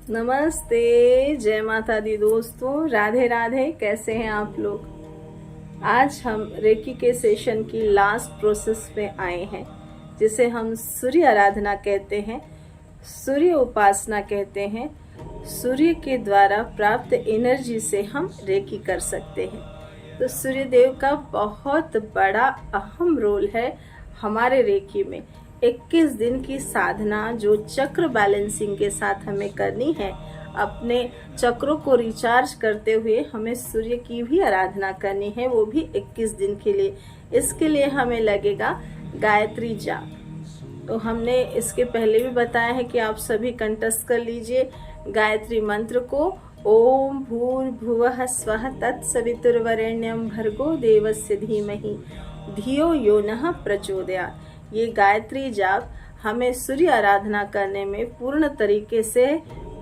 नमस्ते, जय माता दी दोस्तों, राधे राधे। कैसे हैं आप लोग। आज हम रेकी के सेशन की लास्ट प्रोसेस में आए हैं, जिसे हम सूर्य आराधना कहते हैं, सूर्य उपासना कहते हैं। सूर्य के द्वारा प्राप्त एनर्जी से हम रेकी कर सकते हैं। तो सूर्य देव का बहुत बड़ा अहम रोल है हमारे रेकी में। 21 दिन की साधना जो चक्र बैलेंसिंग के साथ हमें करनी है, अपने चक्रों को रिचार्ज करते हुए हमें सूर्य की भी आराधना करनी है, वो भी 21 दिन के लिए। इसके लिए हमें लगेगा गायत्री जाप। तो हमने इसके पहले भी बताया है कि आप सभी कंठस्थ कर लीजिए गायत्री मंत्र को। ओम भूर्भुवः स्वः तत्सवितुर्वरेण्यं भर्गो देवस्य धीमहि धियो यो नः प्रचोदयात्। ये गायत्री जाप हमें सूर्य आराधना करने में पूर्ण तरीके से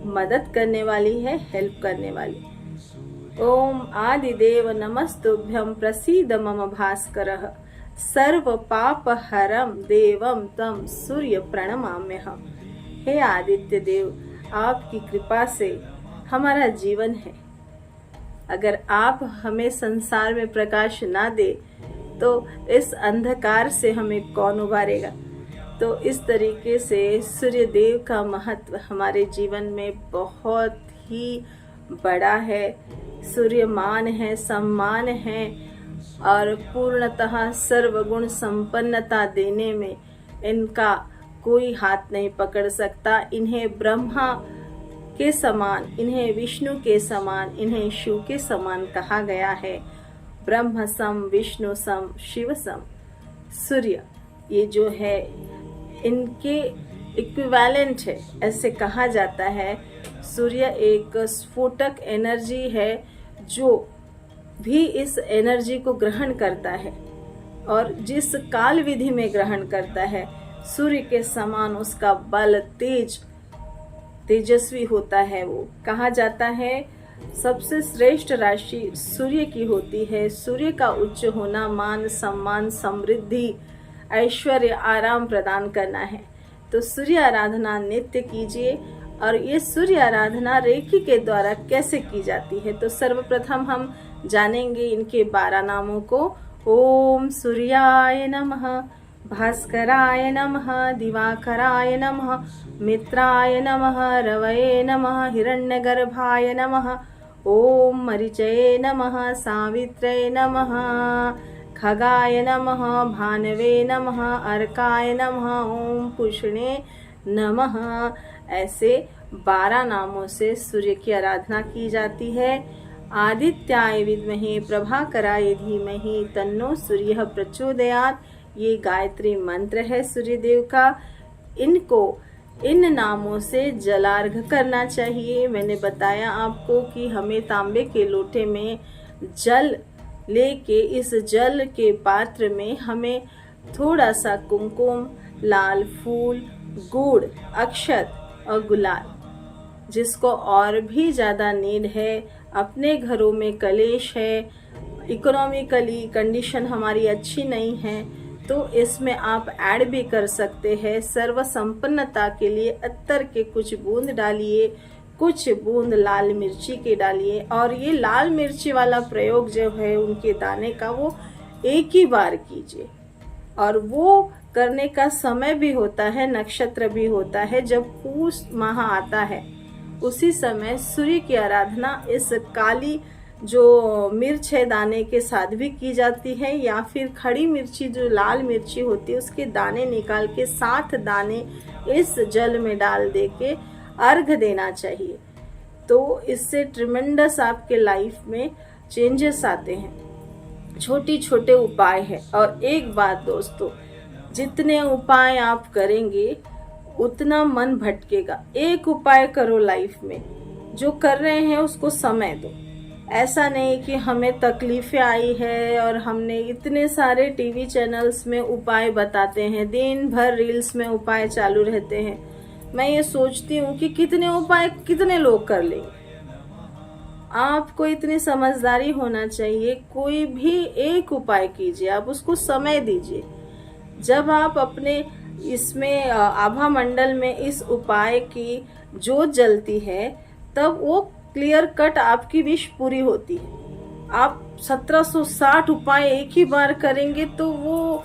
मदद करने वाली है, हेल्प करने वाली। ओम आदिदेव नमस्तुभ्यं प्रसीद मम भास्करः सर्व पाप हरम देवम तम सूर्य प्रणमाम्यहम्। हे आदित्य देव, आपकी कृपा से हमारा जीवन है। अगर आप हमें संसार में प्रकाश ना दे तो इस अंधकार से हमें कौन उबारेगा। तो इस तरीके से सूर्य देव का महत्व हमारे जीवन में बहुत ही बड़ा है। सूर्यमान है, सम्मान है और पूर्णतः सर्वगुण संपन्नता देने में इनका कोई हाथ नहीं पकड़ सकता। इन्हें ब्रह्मा के समान, इन्हें विष्णु के समान, इन्हें शिव के समान कहा गया है। ब्रह्म सम, विष्णु सम, शिव सम। सूर्य ये जो है इनके इक्विवेलेंट है, ऐसे कहा जाता है। सूर्य एक स्फोटक एनर्जी है जो भी इस एनर्जी को ग्रहण करता है और जिस काल विधि में ग्रहण करता है, सूर्य के समान उसका बल तेजस्वी होता है। वो कहा जाता है सबसे श्रेष्ठ राशि सूर्य की होती है। सूर्य का उच्च होना मान, सम्मान, समृद्धि, ऐश्वर्य, आराम प्रदान करना है। तो सूर्य आराधना नित्य कीजिए। और ये सूर्य आराधना रेकी के द्वारा कैसे की जाती है, तो सर्वप्रथम हम जानेंगे इनके 12 नामों को। ओम सूर्याय नमः, भास्कराय नमः, दिवाकराय नमः, मित्राय नमः, रवये नमः, हिरण्यगर्भाय नमः, ओम मरीचये नमः, सावित्र्ये नमः, खगाय नमः, भानवे नमः, अर्काय नमः, ओम पुष्णे नमः। ऐसे 12 नामों से सूर्य की आराधना की जाती है। आदित्याय विद्महे प्रभाकराय धीमहि तन्नो सूर्यः प्रचोदयात्। ये गायत्री मंत्र है सूर्य देव का। इन नामों से जलार्घ करना चाहिए। मैंने बताया आपको कि हमें तांबे के लोटे में जल लेके इस जल के पात्र में हमें थोड़ा सा कुमकुम, लाल फूल, गुड़, अक्षत और गुलाल, जिसको और भी ज़्यादा नीड है। अपने घरों में कलेश है, इकोनॉमिकली कंडीशन हमारी अच्छी नहीं है, तो इसमें आप ऐड भी कर सकते हैं। सर्व संपन्नता के लिए अत्तर के कुछ बूंद डालिए, कुछ बूंद लाल मिर्ची के डालिए। और ये लाल मिर्ची वाला प्रयोग जो है उनके दाने का, वो एक ही बार कीजिए। और वो करने का समय भी होता है, नक्षत्र भी होता है, जब पूष माह आता है उसी समय सूर्य की आराधना इस काली जो मिर्च है दाने के साथ भी की जाती है, या फिर खड़ी मिर्ची जो लाल मिर्ची होती है उसके दाने निकाल के 7 दाने इस जल में डाल दे के अर्घ देना चाहिए। तो इससे ट्रिमेंडस आपके लाइफ में चेंजेस आते हैं। छोटे छोटे उपाय है। और एक बात दोस्तों, जितने उपाय आप करेंगे उतना मन भटकेगा। एक उपाय करो लाइफ में, जो कर रहे हैं उसको समय दो। ऐसा नहीं कि हमें तकलीफें आई है और हमने इतने सारे टीवी चैनल्स में उपाय बताते हैं, दिन भर रील्स में उपाय चालू रहते हैं। मैं ये सोचती हूँ कि कितने उपाय कितने लोग कर लेंगे। आपको इतनी समझदारी होना चाहिए। कोई भी एक उपाय कीजिए, आप उसको समय दीजिए। जब आप अपने इसमें आभा मंडल में इस उपाय की जोत जलती है, तब वो क्लियर कट आपकी विश पूरी होती है। आप 1760 उपाय एक ही बार करेंगे तो वो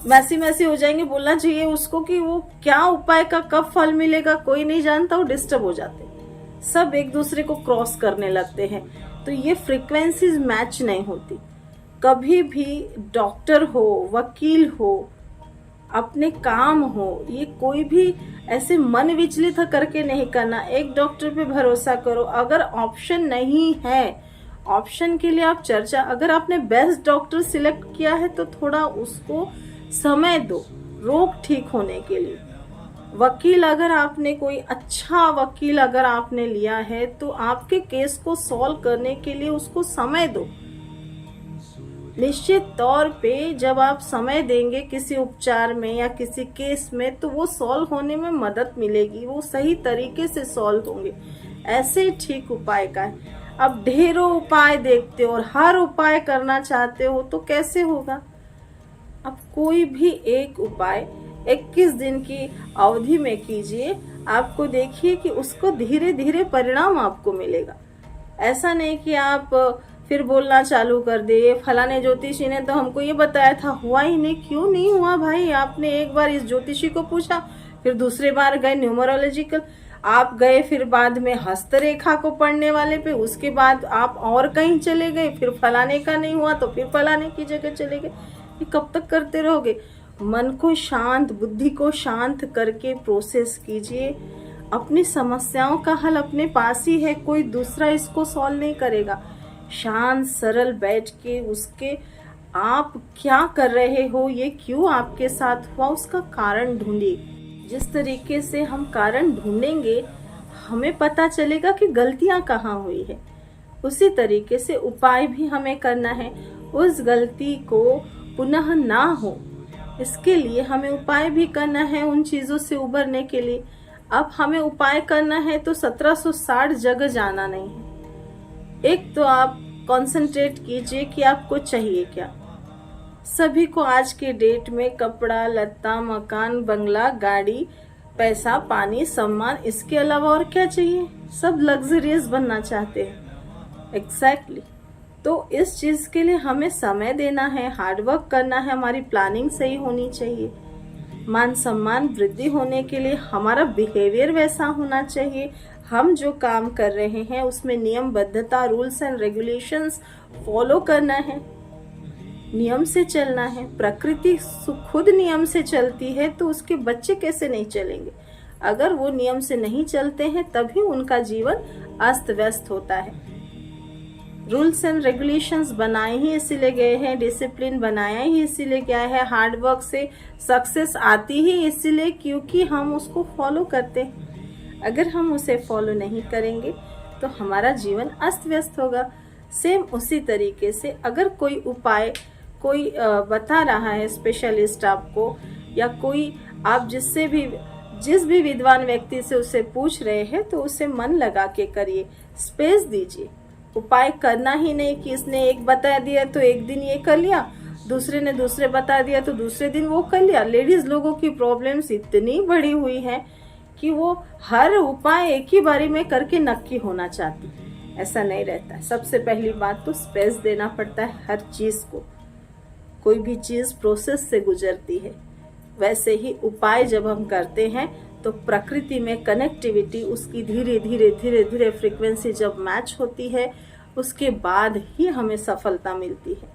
मैसी हो जाएंगे, बोलना चाहिए उसको कि वो क्या उपाय का कब फल मिलेगा कोई नहीं जानता, वो डिस्टर्ब हो जाते हैं, सब एक दूसरे को क्रॉस करने लगते हैं, तो ये फ्रीक्वेंसीज मैच नहीं होती। कभी भी डॉक्टर हो, वकील हो, अपने काम हो, ये कोई भी ऐसे मन विचलित करके नहीं करना। एक डॉक्टर पे भरोसा करो, अगर ऑप्शन नहीं है, ऑप्शन के लिए आप चर्चा, अगर आपने बेस्ट डॉक्टर सिलेक्ट किया है तो थोड़ा उसको समय दो रोग ठीक होने के लिए। वकील, अगर आपने कोई अच्छा वकील अगर आपने लिया है तो आपके केस को सॉल्व करने के लिए उसको समय दो। निश्चित तौर पे जब आप समय देंगे किसी उपचार में या किसी केस में तो वो सॉल्व होने में मदद मिलेगी, वो सही तरीके से सॉल्व होंगे। ऐसे ठीक उपाय का है। अब ढेरों उपाय देखते हो और हर उपाय करना चाहते हो तो कैसे होगा। अब कोई भी एक उपाय 21 दिन की अवधि में कीजिए, आपको देखिए कि उसको धीरे धीरे परिणाम आपको मिलेगा। ऐसा नहीं कि आप फिर बोलना चालू कर दे, फलाने ज्योतिषी ने तो हमको ये बताया था, हुआ ही नहीं। क्यों नहीं हुआ भाई? आपने एक बार इस ज्योतिषी को पूछा, फिर दूसरे बार गए न्यूमरोलॉजिकल, आप गए फिर बाद में हस्तरेखा को पढ़ने वाले पे, उसके बाद आप और कहीं चले गए, फिर फलाने का नहीं हुआ तो फिर फलाने की जगह चले गए। ये कब तक करते रहोगे? मन को शांत, बुद्धि को शांत करके प्रोसेस कीजिए। अपनी समस्याओं का हल अपने पास ही है, कोई दूसरा इसको सॉल्व नहीं करेगा। शांत सरल बैठ के उसके आप क्या कर रहे हो, ये क्यों आपके साथ हुआ, उसका कारण ढूंढिए। जिस तरीके से हम कारण ढूंढेंगे हमें पता चलेगा कि गलतियां कहाँ हुई है। उसी तरीके से उपाय भी हमें करना है, उस गलती को पुनः ना हो, इसके लिए हमें उपाय भी करना है उन चीजों से उबरने के लिए। अब हमें उपाय करना है तो 1760 जगह जाना नहीं है। एक तो आप कंसंट्रेट कीजिए कि आपको चाहिए क्या। सभी को आज के डेट में कपड़ा लत्ता, मकान, बंगला, गाड़ी, पैसा, पानी, सम्मान, इसके अलावा और क्या चाहिए? सब लग्जरियस बनना चाहते हैं। एग्जैक्टली। तो इस चीज के लिए हमें समय देना है, हार्डवर्क करना है, हमारी प्लानिंग सही होनी चाहिए। मान सम्मान वृद्धि होने के लिए हमारा बिहेवियर वैसा होना चाहिए। हम जो काम कर रहे हैं उसमें नियमबद्धता, रूल्स एंड रेगुलेशंस फॉलो करना है, नियम से चलना है। प्रकृति खुद नियम से चलती है तो उसके बच्चे कैसे नहीं चलेंगे? अगर वो नियम से नहीं चलते हैं तभी उनका जीवन अस्त व्यस्त होता है। रूल्स एंड रेगुलेशंस बनाए ही इसीलिए गए हैं, डिसिप्लिन बनाया ही इसीलिए गया है, हार्डवर्क से सक्सेस आती ही इसीलिए क्योंकि हम उसको फॉलो करते हैं। अगर हम उसे फॉलो नहीं करेंगे तो हमारा जीवन अस्त व्यस्त होगा। सेम उसी तरीके से अगर कोई उपाय कोई बता रहा है स्पेशलिस्ट आपको, या कोई आप जिस भी विद्वान व्यक्ति से उसे पूछ रहे हैं तो उसे मन लगा के करिए, स्पेस दीजिए। उपाय करना ही नहीं कि इसने एक बता दिया तो एक दिन ये कर लिया, दूसरे ने दूसरे बता दिया तो दूसरे दिन वो कर लिया। लेडीज लोगों की प्रॉब्लम्स इतनी बड़ी हुई है कि वो हर उपाय एक ही बारी में करके नक्की होना चाहती। ऐसा नहीं रहता है। सबसे पहली बात तो स्पेस देना पड़ता है हर चीज को। कोई भी चीज प्रोसेस से गुजरती है, वैसे ही उपाय जब हम करते हैं तो प्रकृति में कनेक्टिविटी, उसकी धीरे धीरे फ्रीक्वेंसी जब मैच होती है उसके बाद ही हमें सफलता मिलती है।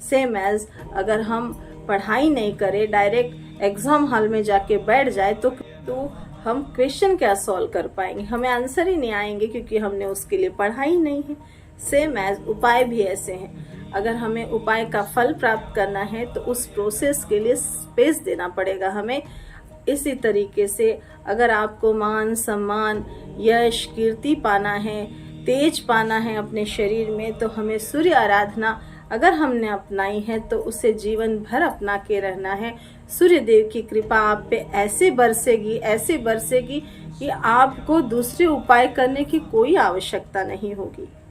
सेम एज अगर हम पढ़ाई नहीं करें, डायरेक्ट एग्जाम हॉल में जाके बैठ जाए तो हम क्वेश्चन क्या सॉल्व कर पाएंगे? हमें आंसर ही नहीं आएंगे क्योंकि हमने उसके लिए पढ़ाई नहीं है। सेम एज उपाय भी ऐसे हैं। अगर हमें उपाय का फल प्राप्त करना है तो उस प्रोसेस के लिए स्पेस देना पड़ेगा हमें। इसी तरीके से अगर आपको मान सम्मान, यश, कीर्ति पाना है, तेज पाना है अपने शरीर में, तो हमें सूर्य आराधना अगर हमने अपनाई है तो उसे जीवन भर अपना के रहना है। सूर्य देव की कृपा आप पे ऐसे बरसेगी कि आपको दूसरे उपाय करने की कोई आवश्यकता नहीं होगी।